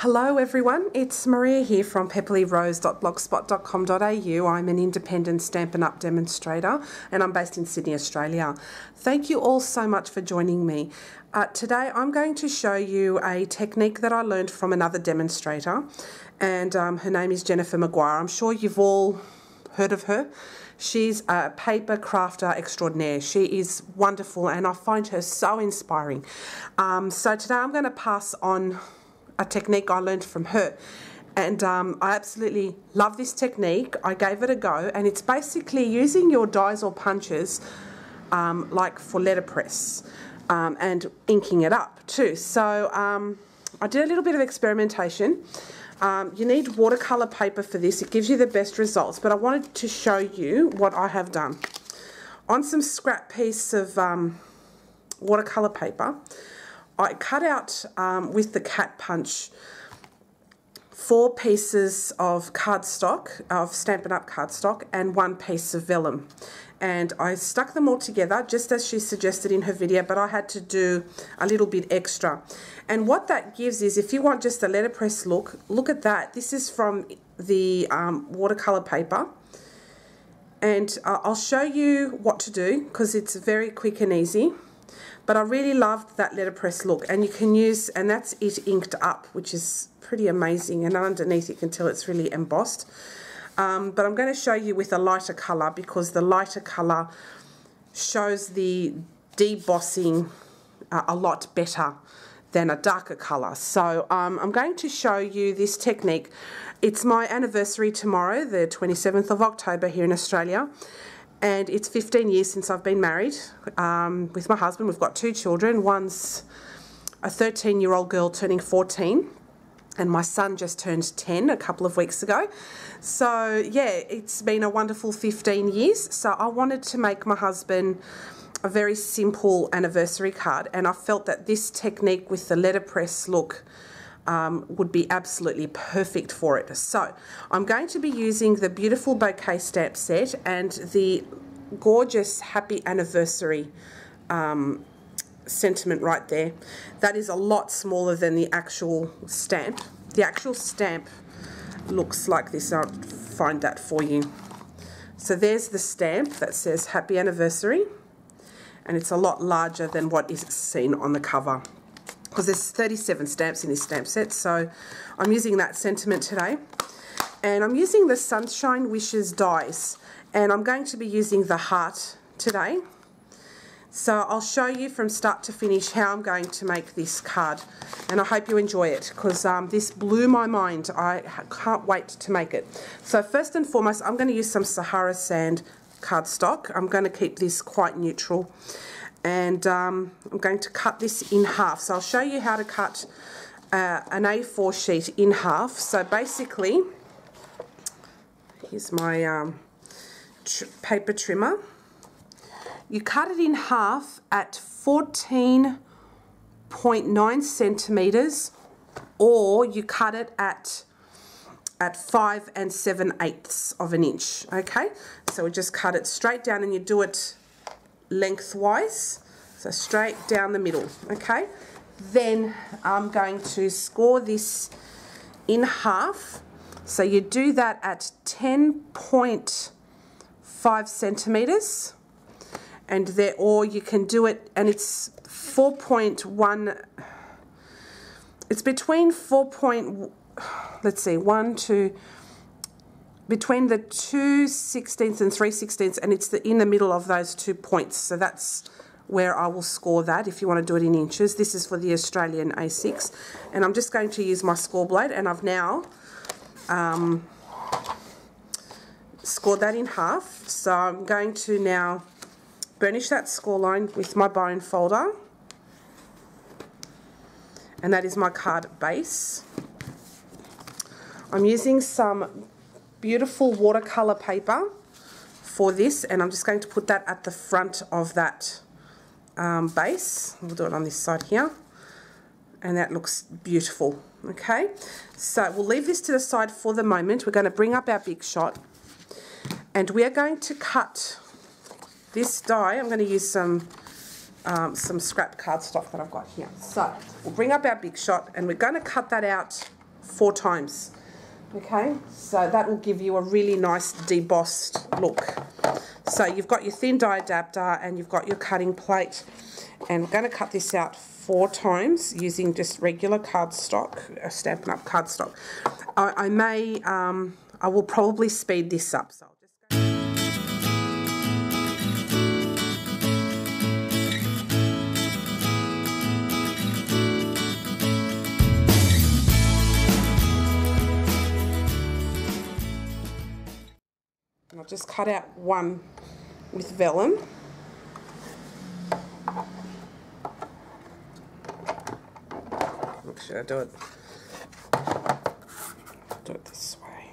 Hello everyone, it's Maria here from pepperlyrose.blogspot.com.au. I'm an independent Stampin' Up demonstrator and I'm based in Sydney, Australia. Thank you all so much for joining me. Today I'm going to show you a technique that I learned from another demonstrator, and her name is Jennifer Maguire. I'm sure you've all heard of her. She's a paper crafter extraordinaire. She is wonderful and I find her so inspiring. So today I'm going to pass on a technique I learned from her, and I absolutely love this technique. I gave it a go, and it's basically using your dies or punches like for letterpress, and inking it up too. So I did a little bit of experimentation. You need watercolor paper for this. It gives you the best results, but I wanted to show you what I have done. On some scrap piece of watercolor paper, I cut out with the cat punch 4 pieces of cardstock, of Stampin' Up cardstock, and 1 piece of vellum. And I stuck them all together just as she suggested in her video, but I had to do a little bit extra. And what that gives is, if you want just a letterpress look, look at that. This is from the watercolor paper. And I'll show you what to do because it's very quick and easy. But I really loved that letterpress look, and you can use, and that's it inked up, which is pretty amazing, and underneath you can tell it's really embossed. But I'm going to show you with a lighter colour, because the lighter colour shows the debossing a lot better than a darker colour. So I'm going to show you this technique. It's my anniversary tomorrow, the 27th of October here in Australia. And it's 15 years since I've been married with my husband. We've got 2 children. One's a 13-year-old girl turning 14, and my son just turned 10 a couple of weeks ago. So yeah, it's been a wonderful 15 years. So I wanted to make my husband a very simple anniversary card, and I felt that this technique with the letterpress look would be absolutely perfect for it. So I'm going to be using the Beautiful Bouquet stamp set and the gorgeous Happy Anniversary sentiment right there. That is a lot smaller than the actual stamp. The actual stamp looks like this. I'll find that for you. So there's the stamp that says Happy Anniversary, and it's a lot larger than what is seen on the cover, because there's 37 stamps in this stamp set. So I'm using that sentiment today, and I'm using the Sunshine Wishes dies, and I'm going to be using the heart today. So I'll show you from start to finish how I'm going to make this card, and I hope you enjoy it, because this blew my mind. I can't wait to make it. So first and foremost, I'm going to use some Sahara Sand cardstock. I'm going to keep this quite neutral. And I'm going to cut this in half. So I'll show you how to cut an A4 sheet in half. So basically, here's my paper trimmer. You cut it in half at 14.9 centimeters, or you cut it at 5 7/8 of an inch. Okay, so we just cut it straight down, and you do it lengthwise, so straight down the middle. Okay, then I'm going to score this in half. So you do that at 10.5 centimeters, and there, or you can do it, and it's 4.1. It's between 4. Let's see, 1, 2. Between the 2/16 and 3/16, and it's in the middle of those 2 points. So that's where I will score that if you want to do it in inches. This is for the Australian A6, and I'm just going to use my score blade, and I've now scored that in half. So I'm going to now burnish that score line with my bone folder, and that is my card base. I'm using some beautiful watercolor paper for this, and I'm just going to put that at the front of that base. We'll do it on this side here, and that looks beautiful. Okay, so we'll leave this to the side for the moment. We're going to bring up our big shot, and we are going to cut this die. I'm going to use some scrap cardstock that I've got here. So we'll bring up our big shot, and we're going to cut that out 4 times. Okay, so that will give you a really nice debossed look. So you've got your thin die adapter and you've got your cutting plate, and we're going to cut this out 4 times using just regular cardstock, Stampin' Up cardstock. I will probably speed this up. So I'll just go. And I'll just cut out one with vellum. Should I do it? Do it this way.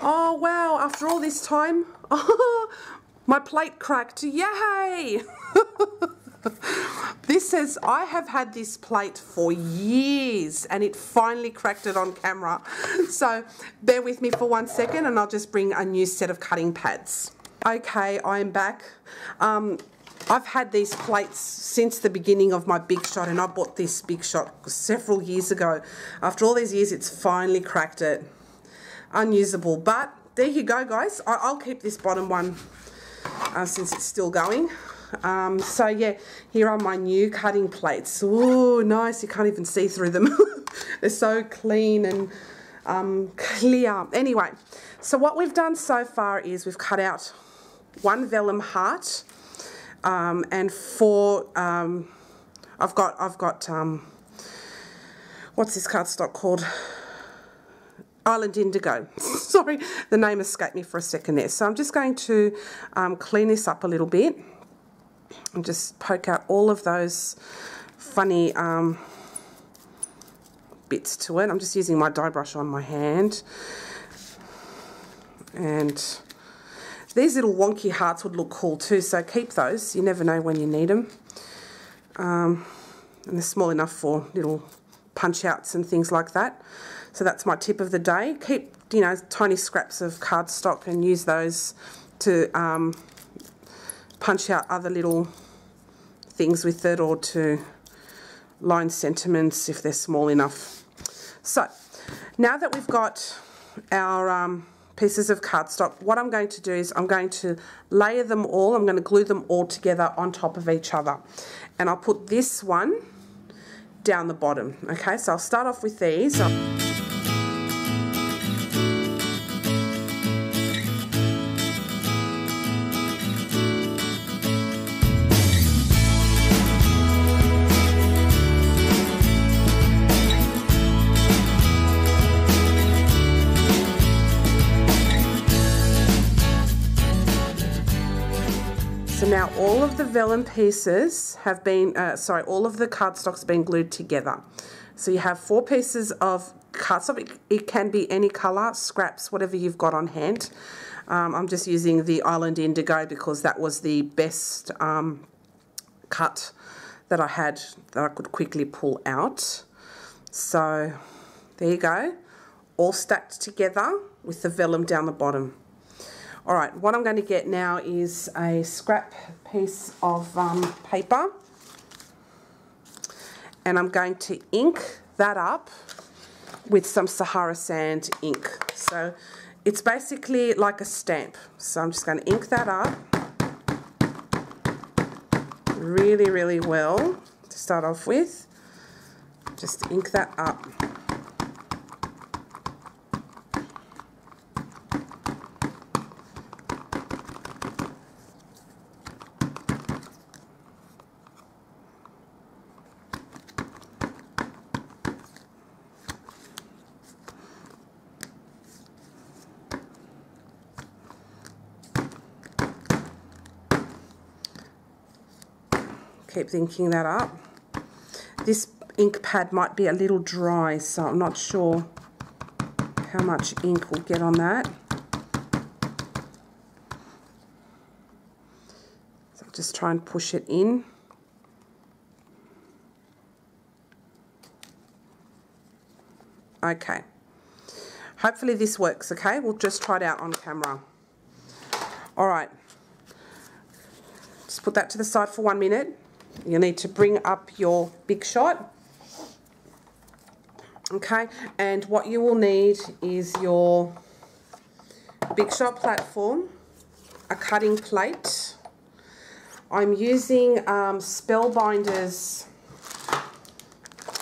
Oh wow, after all this time, my plate cracked. Yay! This says I have had this plate for years and it finally cracked it on camera. So bear with me for 1 second and I'll just bring a new set of cutting pads. Okay, I'm back. I've had these plates since the beginning of my Big Shot, and I bought this Big Shot several years ago. After all these years, it's finally cracked it. Unusable, but there you go, guys. I'll keep this bottom one since it's still going. So yeah, here are my new cutting plates. Ooh, nice. You can't even see through them. They're so clean and clear. Anyway, so what we've done so far is we've cut out 1 vellum heart and 4 I've got what's this cardstock called? Island Indigo. Sorry, the name escaped me for a second there. So I'm just going to clean this up a little bit and just poke out all of those funny bits to it. I'm just using my die brush on my hand. And these little wonky hearts would look cool too, so keep those. You never know when you need them. And they're small enough for little punch outs and things like that. So that's my tip of the day. Keep, you know, tiny scraps of cardstock and use those to punch out other little things with it, or to line sentiments if they're small enough. So now that we've got our pieces of cardstock, what I'm going to do is I'm going to layer them all. I'm going to glue them all together on top of each other, and I'll put this one down the bottom. Okay, so I'll start off with these. So now all of the vellum pieces have been, all of the cardstock's been glued together. So you have 4 pieces of cardstock. It can be any colour, scraps, whatever you've got on hand. I'm just using the Island Indigo because that was the best cut that I had that I could quickly pull out. So there you go, all stacked together with the vellum down the bottom. All right, what I'm going to get now is a scrap piece of paper, and I'm going to ink that up with some Sahara sand ink. So it's basically like a stamp. So I'm just going to ink that up really, really well to start off with. Just ink that up. Keep inking that up. This ink pad might be a little dry, so I'm not sure how much ink will get on that. So I'll just try and push it in. Okay. Hopefully this works, okay? We'll just try it out on camera. All right. Just put that to the side for 1 minute. You need to bring up your Big Shot. Okay, and what you will need is your Big Shot platform, a cutting plate. I'm using Spellbinder's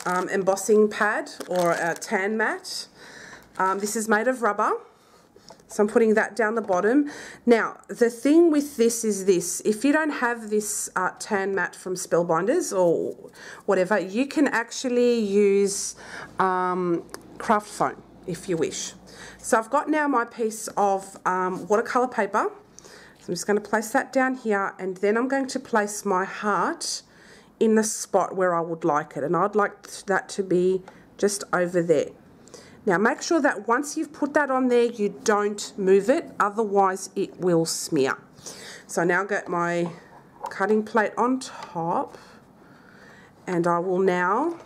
embossing pad or a tan mat. This is made of rubber, so I'm putting that down the bottom. Now, the thing with this is this: if you don't have this tan mat from Spellbinders or whatever, you can actually use craft foam if you wish. So I've got now my piece of watercolour paper. So I'm just going to place that down here, and then I'm going to place my heart in the spot where I would like it, and I'd like that to be just over there. Now make sure that once you've put that on there, you don't move it, otherwise it will smear. So now get my cutting plate on top, and I will now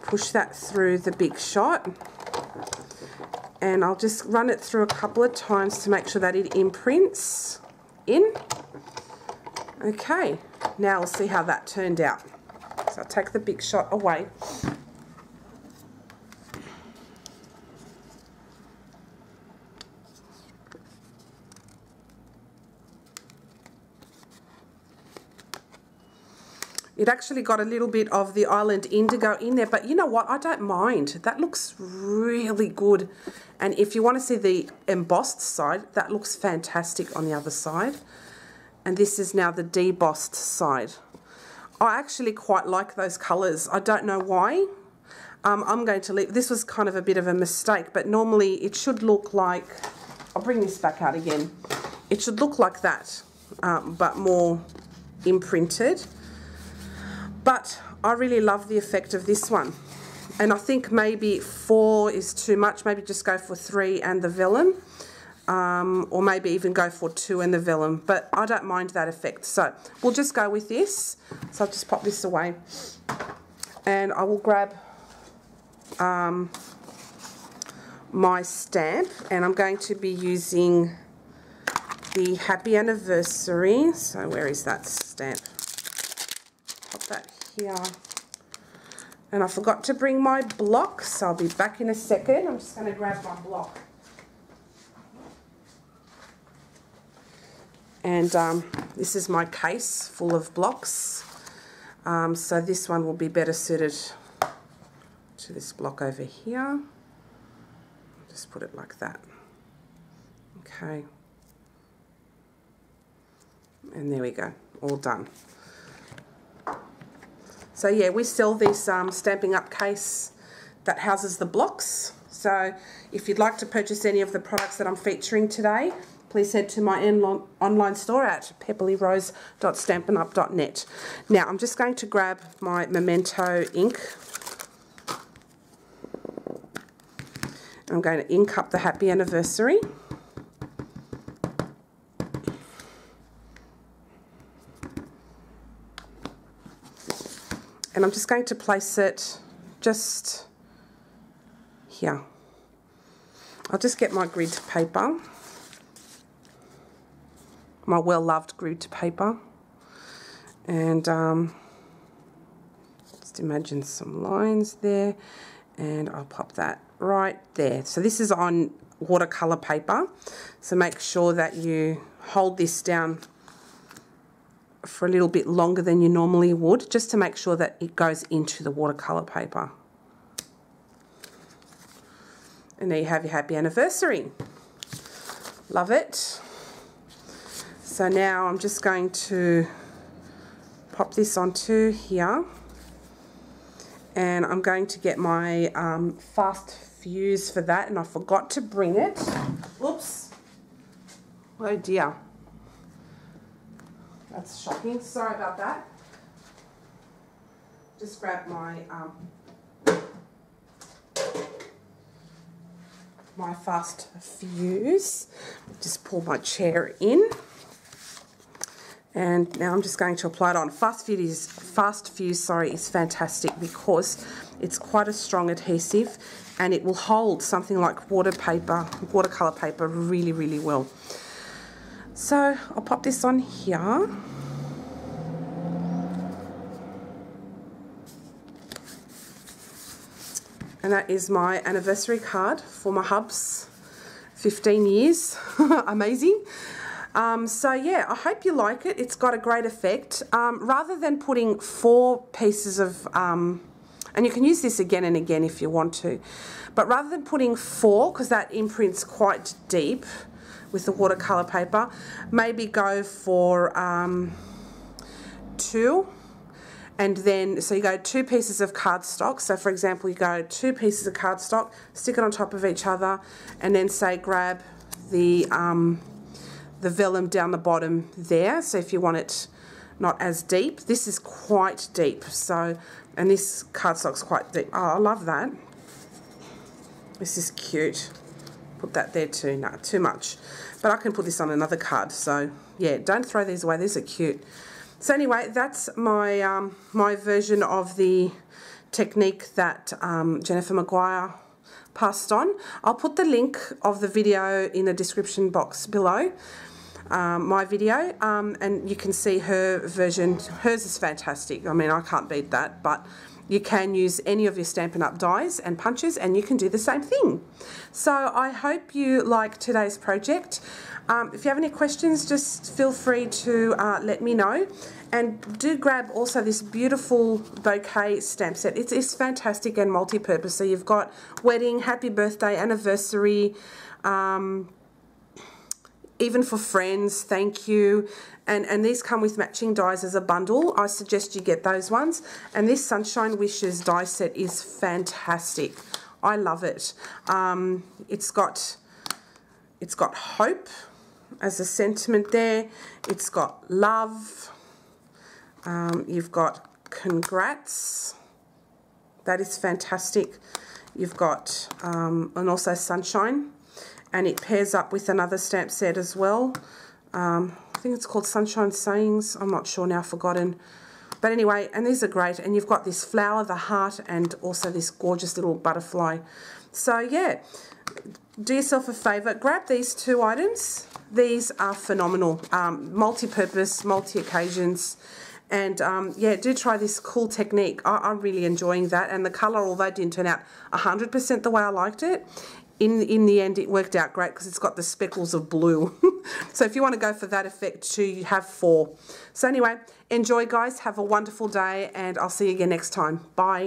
push that through the Big Shot, and I'll just run it through a couple of times to make sure that it imprints in. Okay, now we'll see how that turned out. So I'll take the Big Shot away. It actually got a little bit of the Island Indigo in there, but you know what? I don't mind. That looks really good. And if you want to see the embossed side, that looks fantastic on the other side. And this is now the debossed side. I actually quite like those colours. I don't know why. I'm going to leave. This was kind of a bit of a mistake, but normally it should look like, I'll bring this back out again. It should look like that, but more imprinted. But I really love the effect of this one. And I think maybe 4 is too much. Maybe just go for 3 and the vellum. Or maybe even go for 2 and the vellum. But I don't mind that effect. So we'll just go with this. So I'll just pop this away. And I will grab my stamp. And I'm going to be using the Happy Anniversary. So where is that stamp? Pop that here. And I forgot to bring my block, so I'll be back in a second. I'm just going to grab my block. And this is my case full of blocks. So this one will be better suited to this block over here. Just put it like that. Okay. And there we go, all done. So yeah, we sell this Stampin' Up case that houses the blocks. So if you'd like to purchase any of the products that I'm featuring today, please head to my online store at pepperlyrose.stampinup.net. Now I'm just going to grab my Memento ink. I'm going to ink up the Happy Anniversary. And I'm just going to place it just here. I'll just get my grid paper, my well-loved grid paper, and just imagine some lines there, and I'll pop that right there. So this is on watercolor paper, so make sure that you hold this down for a little bit longer than you normally would, just to make sure that it goes into the watercolor paper. And there you have your Happy Anniversary. Love it. So now I'm just going to pop this onto here, and I'm going to get my fast fuse for that, and I forgot to bring it. Oops. Oh dear. That's shocking. Sorry about that. Just grab my my fast fuse. Just pull my chair in, And now I'm just going to apply it on. Fast Fuse is fantastic because it's quite a strong adhesive and it will hold something like watercolor paper really, really well. So I'll pop this on here. And that is my anniversary card for my hubs. 15 years. Amazing. So yeah, I hope you like it. It's got a great effect. Rather than putting 4 pieces of, and you can use this again and again if you want to, but rather than putting 4, because that imprints quite deep with the watercolor paper, maybe go for 2. And then, so you go 2 pieces of cardstock. So for example, you go 2 pieces of cardstock, stick it on top of each other, and then say grab the vellum down the bottom there. So if you want it not as deep, this is quite deep. So, and this cardstock's quite deep. Oh, I love that. This is cute. Put that there too. No, too much. But I can put this on another card. So yeah, don't throw these away. These are cute. So anyway, that's my my version of the technique that Jennifer Maguire passed on. I'll put the link of the video in the description box below, my video, and you can see her version. Hers is fantastic. I mean, I can't beat that, but you can use any of your Stampin' Up dies and punches and you can do the same thing. So I hope you like today's project. If you have any questions, just feel free to let me know. And do grab also this beautiful bouquet stamp set. It's fantastic and multi-purpose. So you've got wedding, happy birthday, anniversary, even for friends, thank you. And these come with matching dies as a bundle. I suggest you get those ones. And this Sunshine Wishes die set is fantastic. I love it. It's got hope as a sentiment there. It's got love. You've got congrats. That is fantastic. You've got, and also sunshine. And it pairs up with another stamp set as well. I think it's called Sunshine Sayings. I'm not sure now, forgotten. But anyway, and these are great. And you've got this flower, the heart, and also this gorgeous little butterfly. So yeah, do yourself a favour. Grab these 2 items. These are phenomenal. Multi-purpose, multi-occasions. And yeah, do try this cool technique. I'm really enjoying that. And the colour, although it didn't turn out 100% the way I liked it, in the end it worked out great because it's got the speckles of blue. So if you want to go for that effect too, you have 4. So anyway, enjoy guys. Have a wonderful day and I'll see you again next time. Bye.